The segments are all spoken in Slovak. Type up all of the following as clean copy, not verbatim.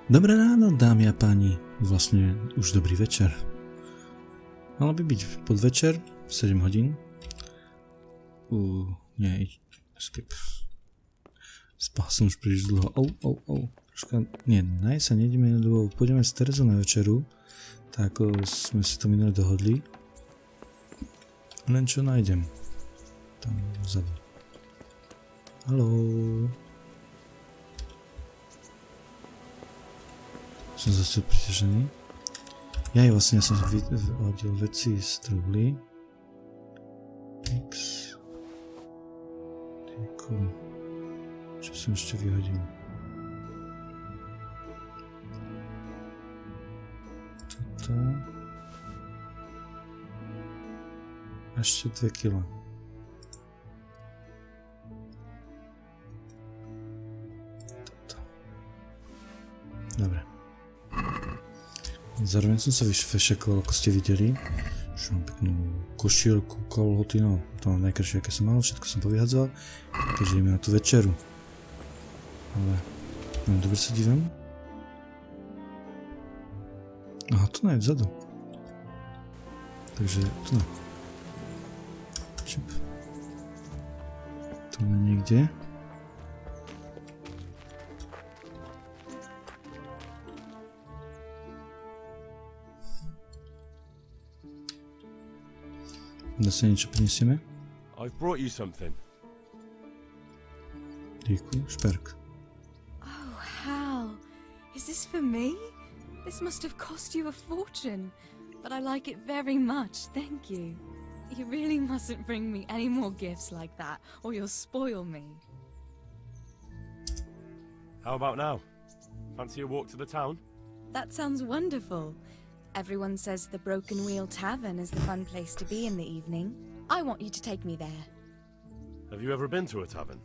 Dobré ráno, dámy a páni, vlastne už dobrý večer. Malo by byť podvečer, 7 hodín. Nie, escape. Spal som už príliš dlho. Troška, nie, na jeseň nejdeme na dlho, pôjdeme s Terezou na večeru, tak ako sme si to minule dohodli. Len čo nájdem. Tam vzadu. Haló. Som zase priťažený. Ja som hodil veci z truhly. Čo som ešte vyhodil? Toto. A ešte 2 kg. Toto. Dobre. Zároveň som sa vyšekoval, ako ste videli. Už mám peknú košielku, kalhoty, no to mám najkrajšie, aké som mal, všetko som povyhadzoval, keďže ideme na tú večeru. Ale, no dobre sa dívam. Aha, tu je vzadu. Takže, tu je. Čip. Tu je niekde. Zase niečo prinesieme? I've brought you something. Díku, šperk. Oh, Hal. Is this for me? This must have cost you a fortune. But I like it very much, thank you. You really mustn't bring me any more gifts like that, or you'll spoil me. How about now? Fancy a walk to the town? That sounds wonderful. Everyone says the Broken Wheel Tavern is the fun place to be in the evening. I want you to take me there. Have you ever been to a tavern?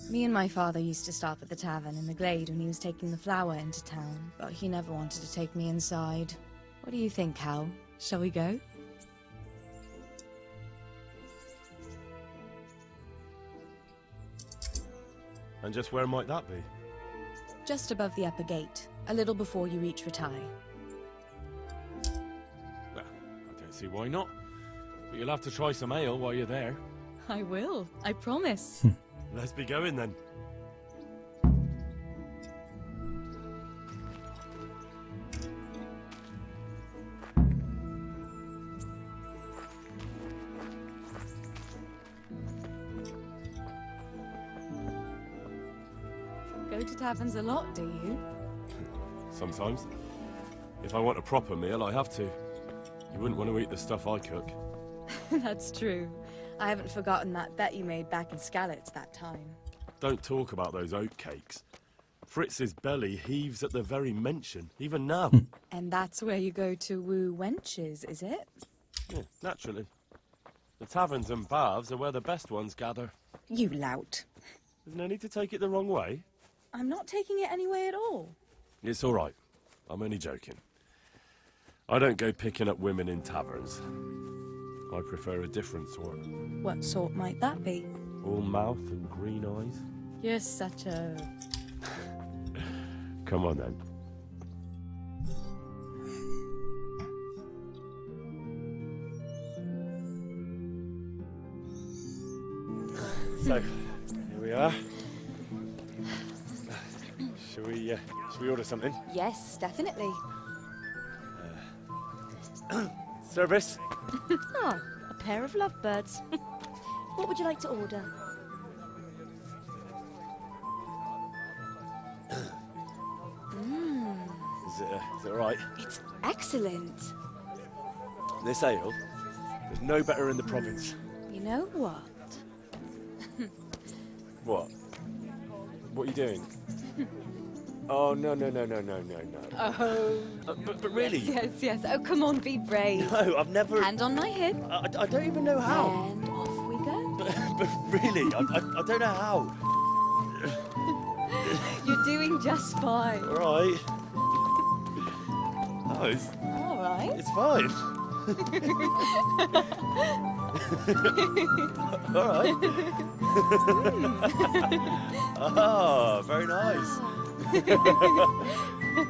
Me and my father used to stop at the tavern in the glade when he was taking the flour into town, but he never wanted to take me inside. What do you think, Hal? Shall we go? And just where might that be? Just above the upper gate, a little before you reach Retire. See why not? But you'll have to try some ale while you're there. I will, I promise. Let's be going then. Go to taverns a lot, do you? Sometimes. If I want a proper meal, I have to. You wouldn't want to eat the stuff I cook. That's true. I haven't forgotten that bet you made back in Skalitz that time. Don't talk about those oat cakes. Fritz's belly heaves at the very mention, even now. And that's where you go to woo wenches, is it? Yeah, naturally. The taverns and baths are where the best ones gather. You lout. There's no need to take it the wrong way. I'm not taking it any way at all. It's all right. I'm only joking. I don't go picking up women in taverns. I prefer a different sort. What sort might that be? All mouth and green eyes. You're such a... Come on then. So, here we are. Shall we order something? Yes, definitely. Service? Oh, a pair of lovebirds. What would you like to order? Is it all right? It's excellent. This ale, there's no better in the province. You know what? What? What are you doing? Oh, no. Oh. But really? Yes. Oh, come on, be brave. No, I've never... Hand on my hip. I don't even know how. And off we go. But really, I don't know how. You're doing just fine. All right. Oh, it's All right. fine. All right. Oh, very nice.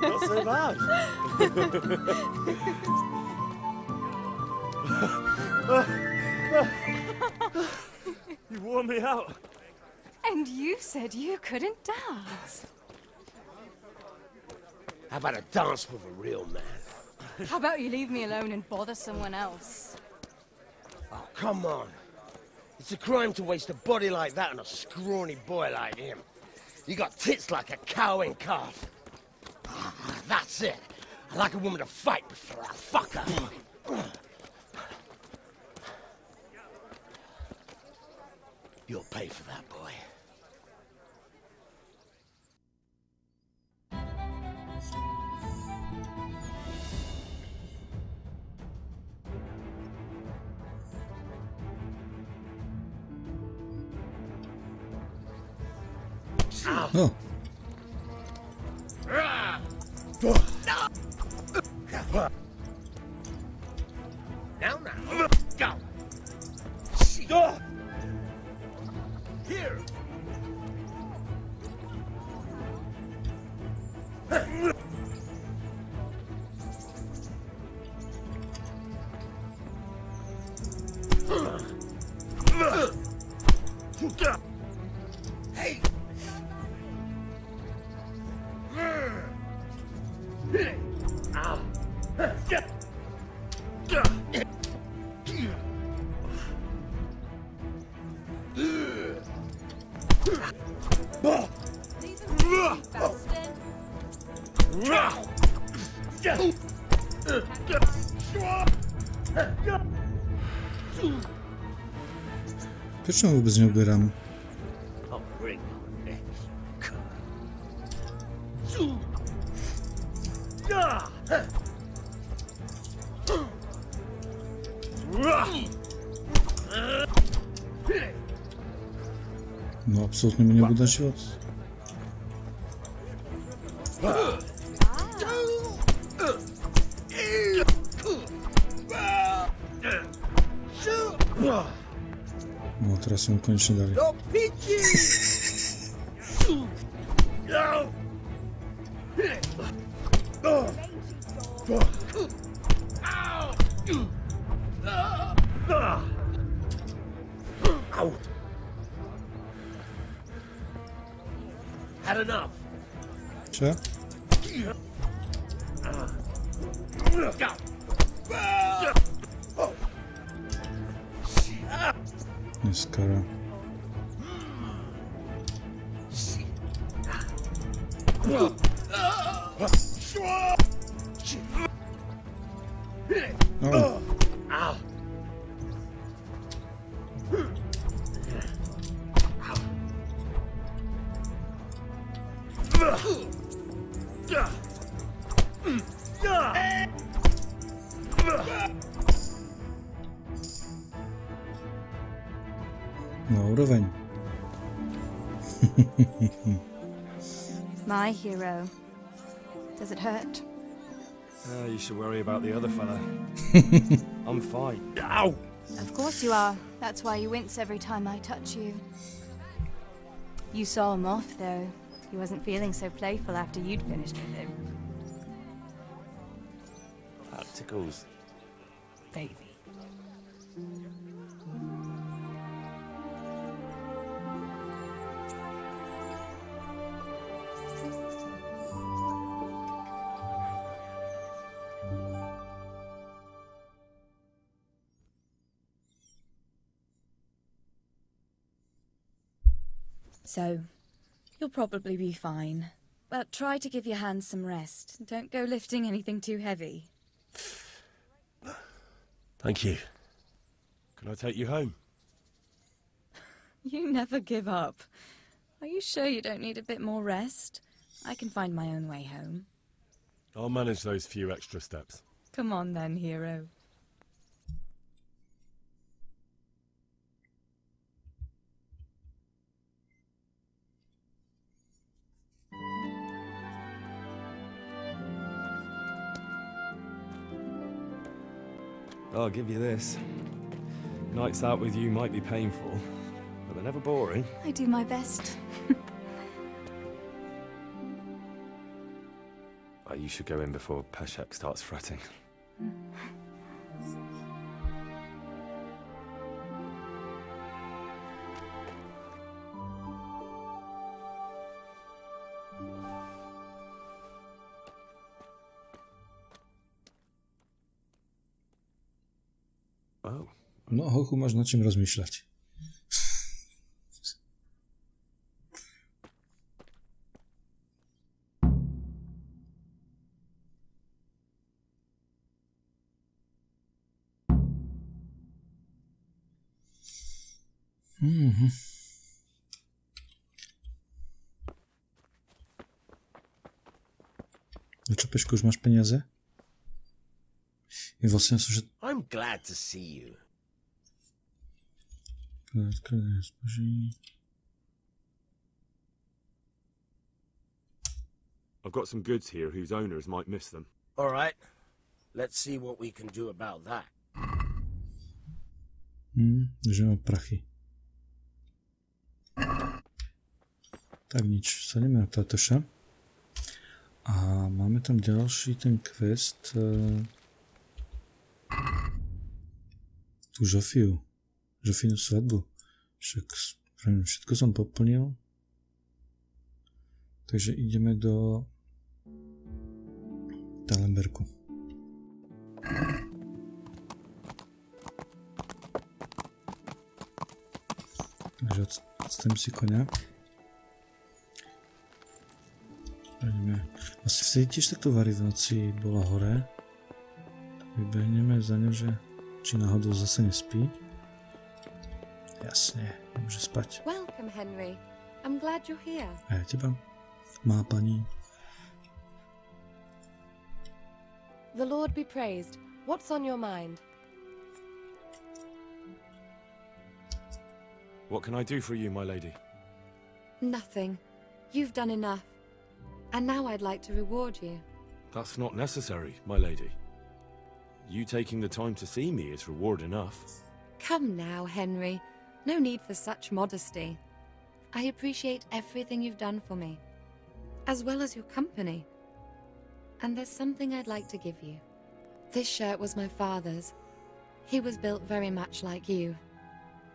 Not so bad. You wore me out. And you said you couldn't dance. How about a dance with a real man? How about you leave me alone and bother someone else? Oh, come on. It's a crime to waste a body like that on a scrawny boy like him. You got tits like a cow in calf. That's it. I like a woman to fight before I fuck her. You'll pay for that, boy. Oh. Now, go. Here. Hey. Prečo ho vôbec neuberám? No absolútne mi nebudá život. No teraz som konečne dali. Had enough. Čo? Neskoro. Oh. Na úroveň. My hero. Does it hurt? You should worry about the other fella. I'm fine. Ow! Of course you are. That's why you wince every time I touch you. You saw him off, though. He wasn't feeling so playful after you'd finished with him. That tickles. Baby. So, you'll probably be fine. But try to give your hands some rest. Don't go lifting anything too heavy. Thank you. Can I take you home? You never give up. Are you sure you don't need a bit more rest? I can find my own way home. I'll manage those few extra steps. Come on then, hero. I'll give you this. Nights out with you might be painful, but they're never boring. I do my best. You should go in before Peshek starts fretting. Oh. No, hochu, máš nad čím rozmýšľať. No čo, Peško, už máš peniaze? Je vlastne som, že... I'm glad to see you. I've got some goods here whose owners might miss them. All right. Let's see what we can do about that. Že mám prachy. Tak nič, sadíme na tátoša. A máme tam ďalší ten quest. Tú Žofiu. Žofinu svadbu. Však všetko som poplnil. Takže ideme do Talenberku. Takže odstavím si koňa. Vlastne vtedy tiež takto varí v noci bola hore. Tak vybehneme za ňou, že či náhodou zase nespí. Jasne, nemôže spať. Welcome, Henry. I'm glad you're here. A ja teba, má pani. The Lord be praised. What's on your mind? What can I do for you, my lady? Nothing. You've done enough. And now I'd like to reward you. That's not necessary, my lady. You taking the time to see me is reward enough. Come now, Henry. No need for such modesty. I appreciate everything you've done for me, as well as your company. And there's something I'd like to give you. This shirt was my father's. He was built very much like you.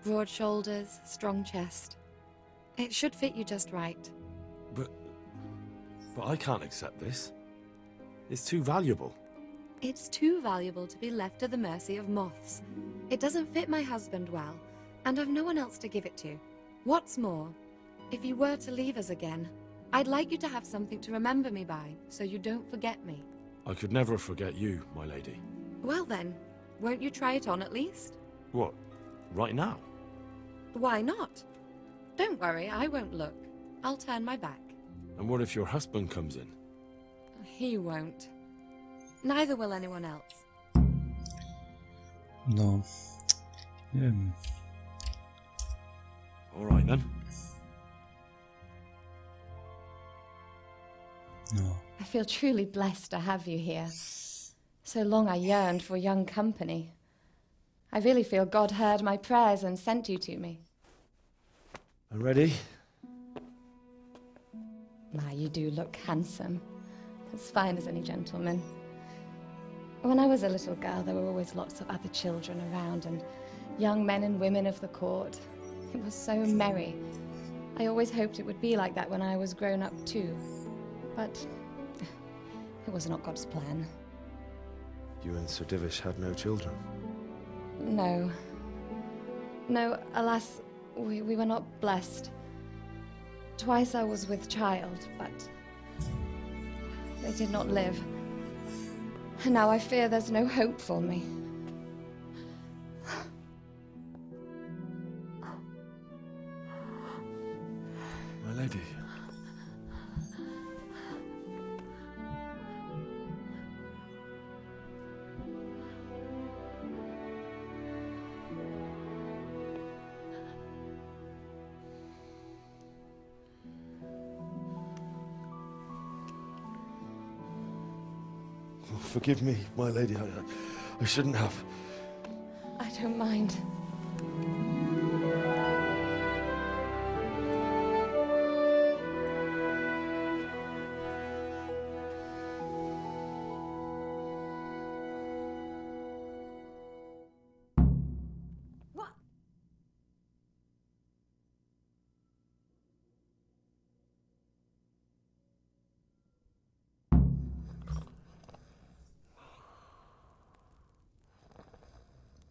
Broad shoulders, strong chest. It should fit you just right. But I can't accept this. It's too valuable. It's too valuable to be left to the mercy of moths. It doesn't fit my husband well, and I've no one else to give it to. What's more, if you were to leave us again, I'd like you to have something to remember me by, so you don't forget me. I could never forget you, my lady. Well then, won't you try it on at least? What? Right now? Why not? Don't worry, I won't look. I'll turn my back. And what if your husband comes in? He won't. Neither will anyone else. No, neviem. All right then. No. I feel truly blessed to have you here. So long I yearned for young company. I really feel God heard my prayers and sent you to me. I'm ready. My, you do look handsome. As fine as any gentleman. When I was a little girl, there were always lots of other children around and young men and women of the court. It was so merry. I always hoped it would be like that when I was grown up too. But it was not God's plan. You and Sir Divish had no children? No. No, alas, we were not blessed. Twice I was with child, but they did not live. And now I fear there's no hope for me. My lady. Forgive me, my lady. I shouldn't have. I don't mind.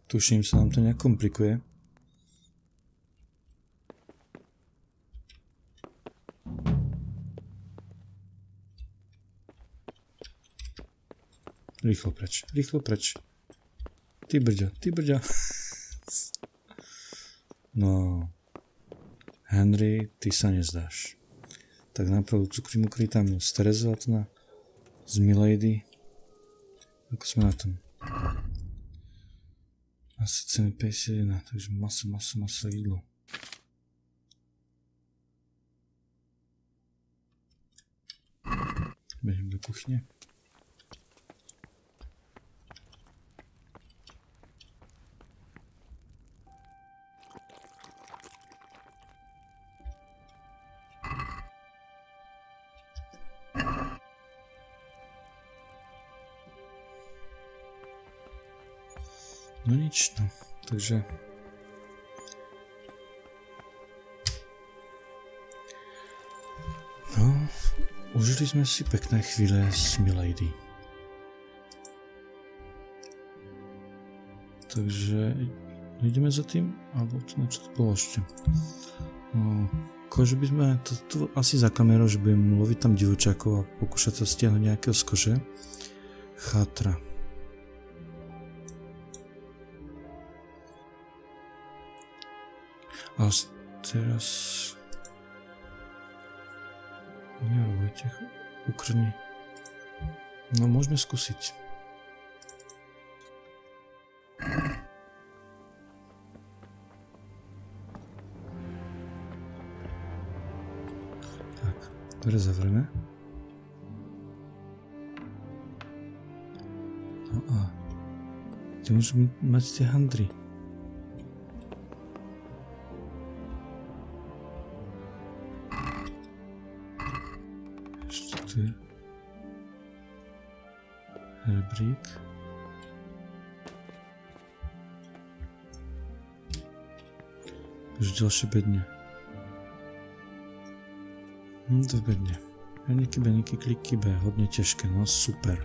Tuším, sa nám to nejak komplikuje. Rýchlo preč, rýchlo preč. Ty brďo. No, Henry, ty sa nezdáš. Tak napravo cukry mukry tam z Terezova z Milady. Ako sme na tom? Asi ceny 51, takže masa jídlo. Bežím do kuchyne. No nič, no. Takže... No, užili sme si pekné chvíle s Milady. Takže... ideme za tým? Alebo to niečo to bolo ešte? No, akože by sme to asi za kamerou, že budem loviť tam divočákov a pokúšať sa stiahnuť nejakého z kože. Chátra. A teraz... Nervujte, ukrni. No, môžeme skúsiť. Tak, dvere zavrieme. No a... Ty môžeš mať tie handry. Rebrík. Už ďalšie bedne. Dve bedne. Beníky, kliky B. Hodne ťažké, no super.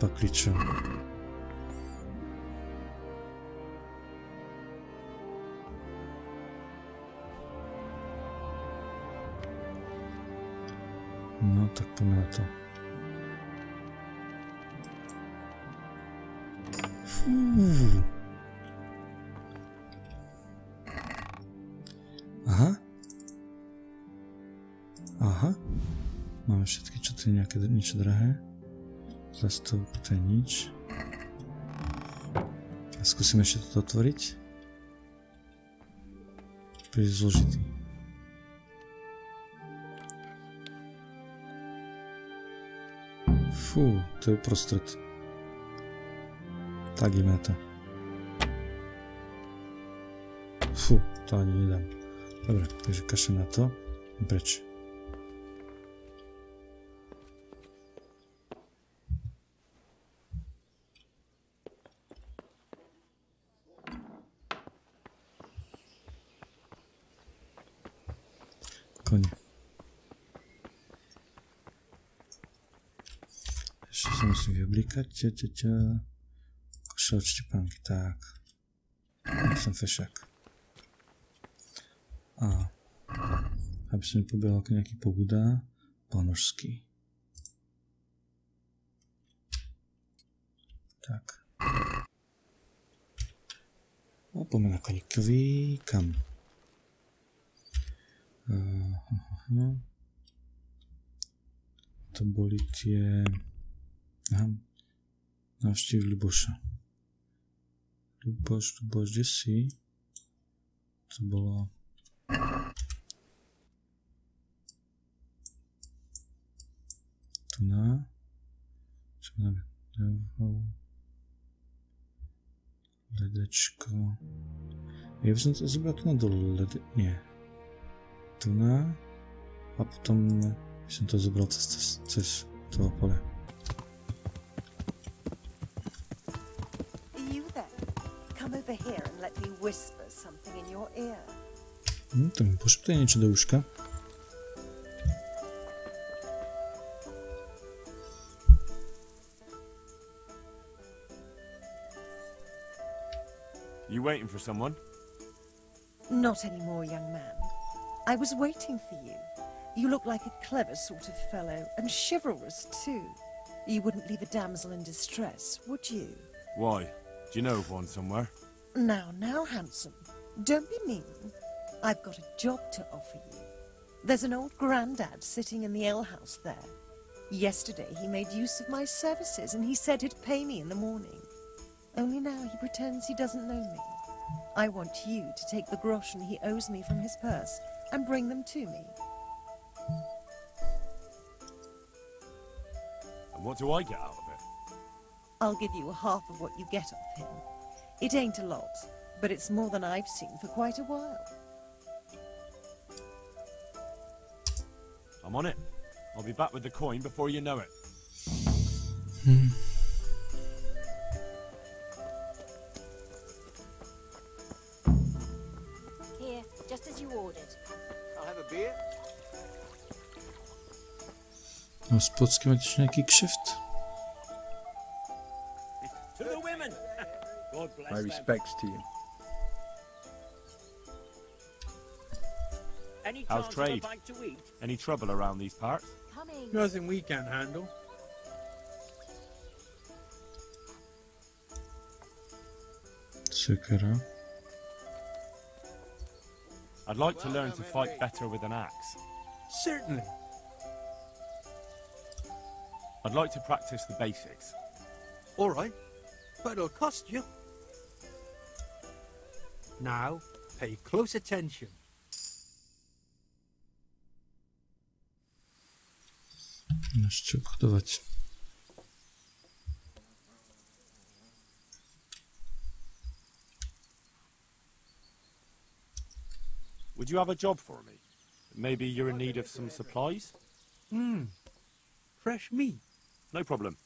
Pakličov. No, tak poďme na to. Fú. Aha. Máme všetky, čo to je nejaké niečo drahé. Zase to je nič. A skúsime ešte toto otvoriť. Príliš zložitý. Fú, to je uprostred. Tak ideme na to. Fú, to ani nedám. Dobre, takže kašlem na to. Preč. Kone. Ešte sa musím vyoblíkať. Košel od Štepánky, tak. Ja som fešák. A aby som nepobehol ako nejaký pobudá, ponožský. Tak. A poďme na koníkový kam. To boli tie... návštevy Ľuboša. Ľuboš, kde si? To bolo... Tu na... Čo máme? Ledečko... Ja by som to zobral tu na dole, nie. Tu na... A potom by som to zobral cez toho pole. Tak mi pošeptaj niečo do uška. You waiting for someone? Not anymore, young man. I was waiting for you. You look like a clever sort of fellow, and chivalrous too. You wouldn't leave a damsel in distress, would you? Why? Do you know of one somewhere? Now, handsome. Don't be mean. I've got a job to offer you. There's an old grandad sitting in the alehouse there. Yesterday he made use of my services and he said he'd pay me in the morning. Only now he pretends he doesn't know me. I want you to take the groschen he owes me from his purse and bring them to me. And what do I get out of it? I'll give you half of what you get off him. It ain't a lot, but it's more than I've seen for quite a while. I'm on it. I'll be back with the coin before you know it. Here, just as you ordered. I'll have a beer. No, z Płockiem jakiś neki krzywd? To the women! God bless My them. respects to you. Any How's chance of a trade? bite to eat? Any trouble around these parts? Coming. Nothing we can't handle. Sykera. I'd like to learn to fight better with an axe. Certainly. I'd like to practice the basics. All right, but it'll cost you. Now, pay close attention. Jeszcze obchodować. Would you have a job for me? Maybe you're in need of some supplies? Fresh meat. No problem.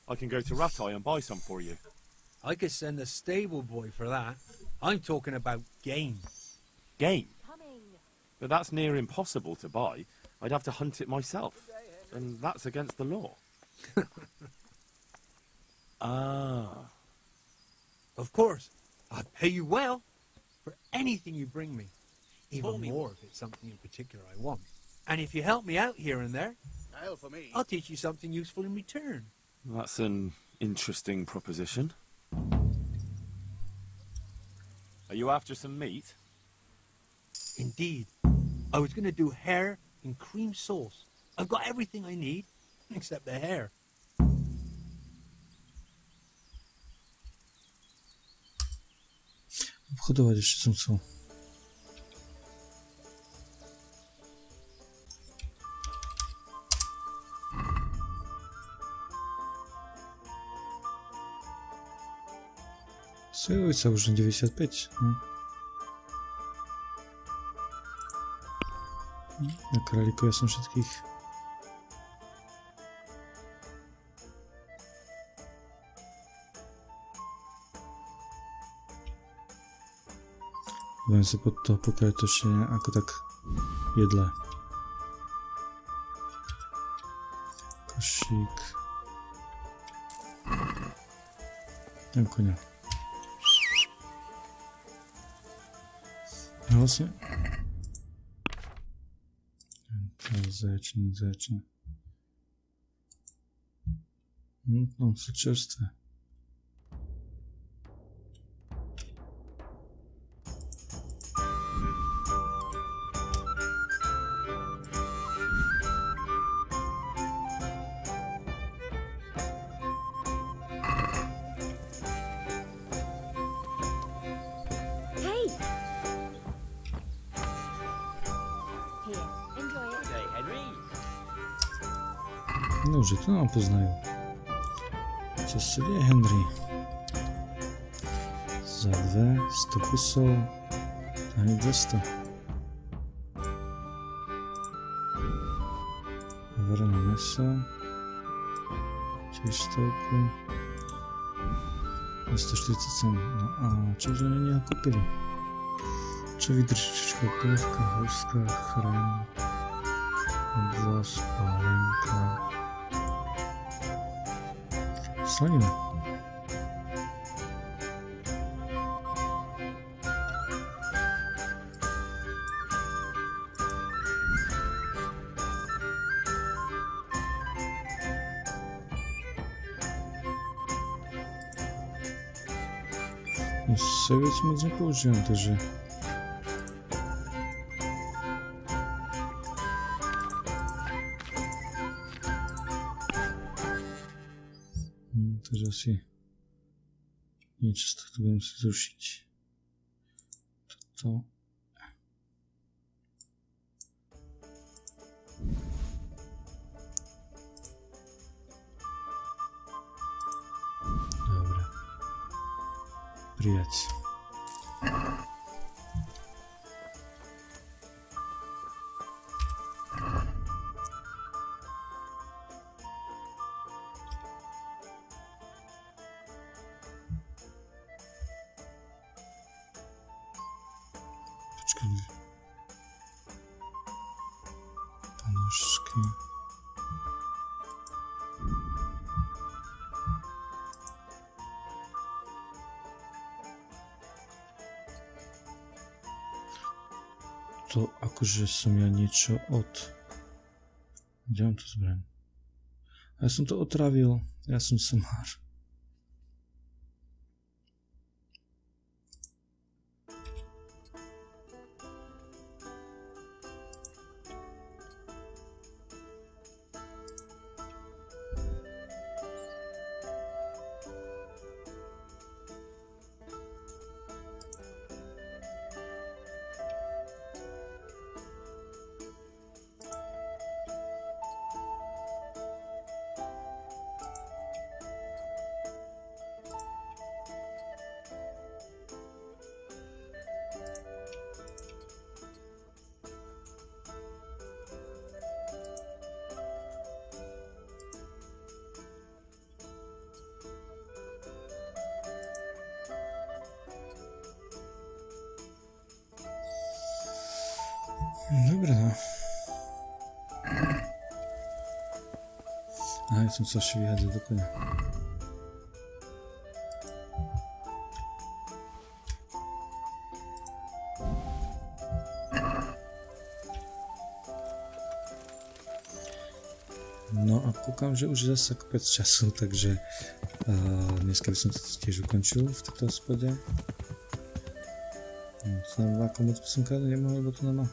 I can go to Ratai and buy some for you. I could send a stable boy for that. I'm talking about game. Game? Coming. But that's near impossible to buy. I'd have to hunt it myself. And that's against the law. Ah. Of course, I'd pay you well for anything you bring me. Even Pull me more if it's something in particular I want. And if you help me out here and there, Ale for me. I'll teach you something useful in return. That's an interesting proposition. Are you after some meat? Indeed. I was going to do hair in cream sauce. I've got everything I need, except the hair. Obchodować jeszcze co? Swojego ojca już 95. Na kraliku ja są wszystkich. Powiem sobie pod to pokażę to się jako tak jedle. Kosik. Ten konia. No właśnie. Zacznę. No, co czerstwe. Dobrze, to nam poznają. Co sobie Henry? Za 2, 100 kusów, a nie 200. Warna mesa. Coś stołku. 140 cen. No a czego oni nie nakupili? Czy wydrżyczka, pływka, chustka, chrem, włos, palenka. Slanina. No save veci moc nepoužívam, takže... Takže asi... niečo z tohto budem si zrušiť. Toto... prijať. Počkaj. Panožky. To akože som ja niečo Kde mám to zbraň? Ja som to otravil, ja som samár. Dobre, no. Aha, ja som sa ešte vyhádzal do koňa. No a kúkam, že už zase kopec času, takže dneska by som to tiež ukončil v tejto hospode. To nám ako moc by som kráľa nemohol, lebo to nám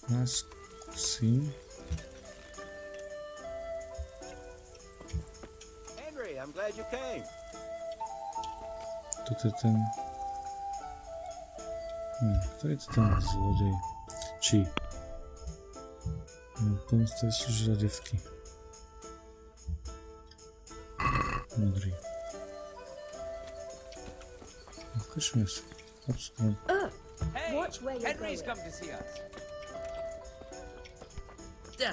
má skúsim. Henry, I'm glad you came. Toto je ten... ktorý je to ten zlodej? Či? Pomstve sú žradevky. Modrý. Ukážme sa. Hey, Henry's come to see us. Damn.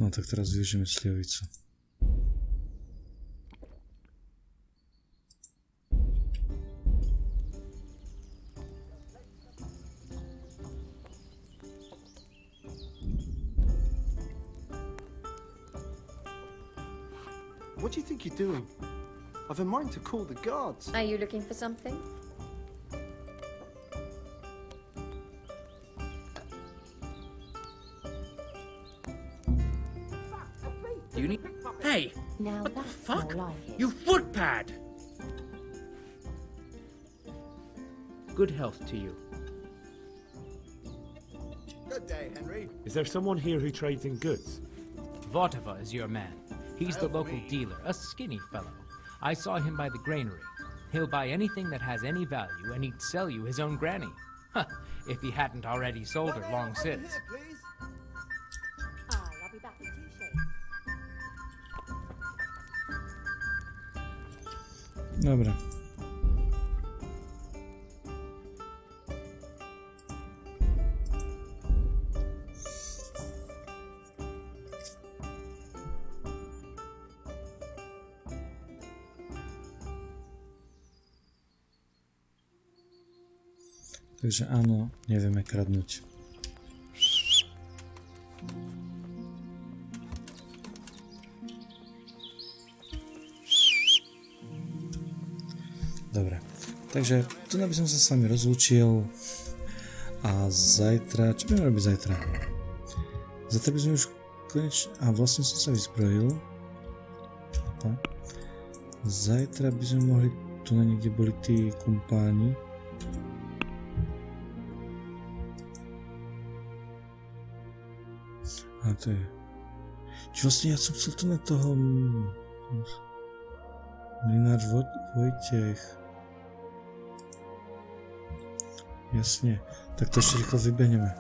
No tak teraz využijeme slivovicu. What do you think you're doing? I've a mind to call the guards. Are you looking for something? You need... Hey! Now What the that's fuck? more like it. You footpad! Good health to you. Good day, Henry. Is there someone here who trades in goods? Votava is your man. He's the local dealer, a skinny fellow. I saw him by the granary. He'll buy anything that has any value, and he'd sell you his own granny. Huh, if he hadn't already sold her long since. Aye, I'll be back in 2 shakes. Dobre. Takže áno, nevieme kradnúť. Dobre, takže tu by som sa s vami rozlúčil a zajtra, čo budeme robiť zajtra? Zajtra by sme už konečne, a vlastne som sa vyzbrojil. Opa. Zajtra by sme mohli, tu na niekde boli tí kumpáni. A to je, či vlastne ja som chcel tu na toho Mlináč Vojtech. Jasne, tak to ešte rýchlo vybehneme.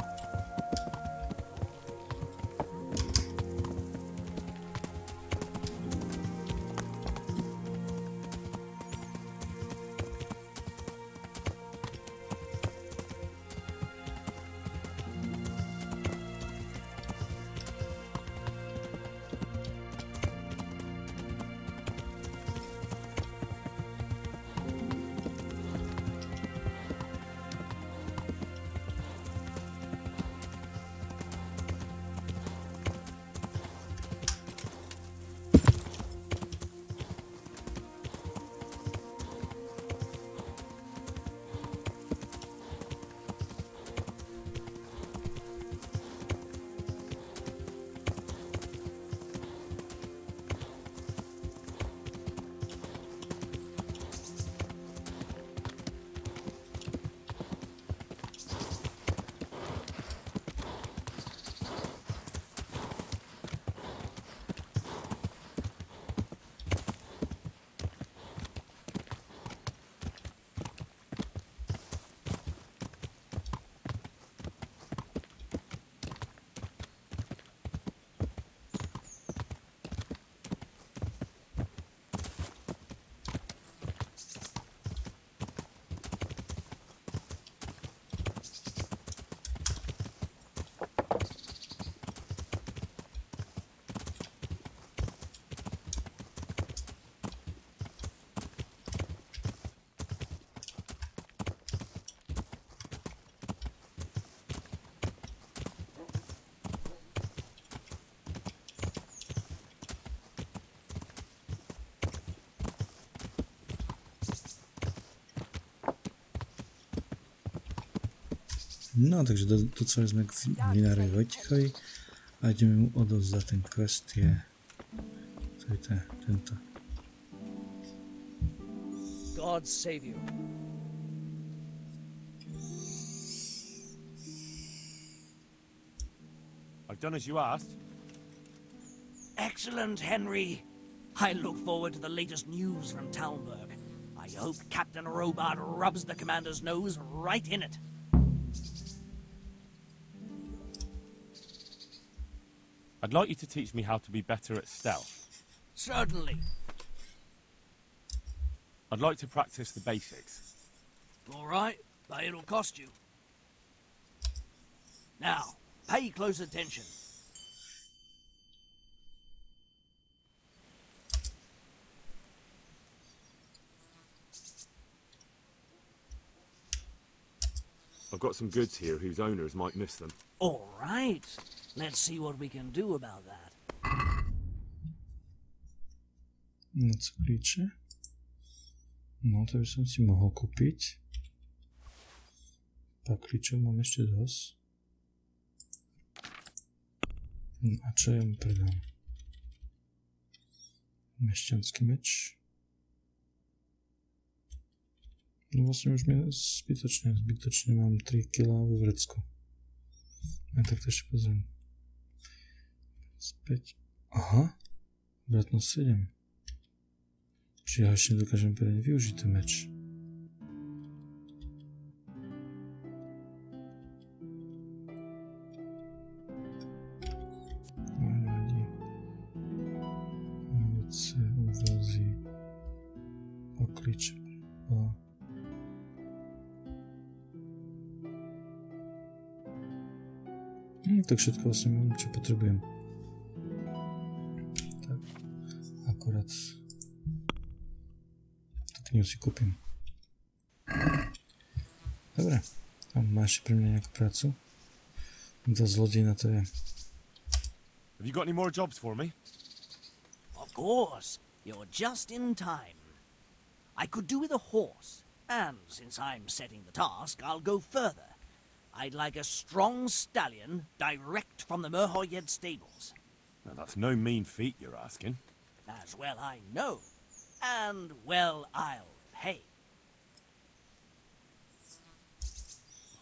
No, takže doceli sme k Mlinárovi Vojtechovi a ideme mu odovzdať ten quest, je tento. God save you. I've done as you asked. Excellent, Henry. I look forward to the latest news from Talmberg. I hope Captain Robart rubs the commander's nose right in it. I'd like you to teach me how to be better at stealth. Certainly. I'd like to practice the basics. All right, but it'll cost you. Now, pay close attention. I've got some goods here whose owners might miss them. All right. Let's see what we can do about that. No co klíče? No to by som si mohol kúpiť. Pak klíčov mám ešte dosť. No a čo ja mu predám? Mešťanský meč. No vlastne už mi zbytočne mám 3 kg vo vrecku. A tak to ešte pozriem. 5. Aha. Obratnosť 7. Čiže ja ešte dokážem poriadne využiť ten meč. Náradí. Ovoce, uvozy. Pakliče. Tak všetko vlastne mám, čo potrebujem. Tak, akorát tú knihu si kúpim. Dobre, tam máš pre mňa nejakú prácu? To zlodej na to je. Have you got any more jobs for me? Of course. You're just in time. I could do with a horse, and since I'm setting the task, I'll go further. I'd like a strong stallion direct from the Merhoyed stables. Now, that's no mean feat you're asking. As well I know, and well I'll pay.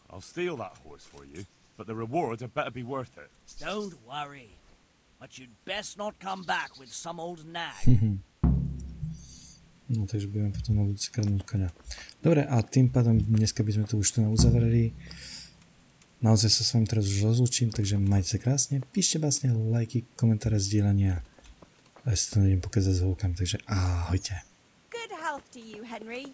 I'll steal that horse for you, but the rewards had better be worth it. Don't worry, but you'd best not come back with some old nag. No takže budeme potom na budúci kradnúť koňa. Dobre, a tým pádom dneska by sme to už tu uzavreli. Naozaj sa s vami teraz už rozlúčim, takže majte sa krásne, píšte básne, lajky, komentáre, zdieľania. A ja si to nejdem pokazať s holkami, takže ahojte. Good health to you, Henry.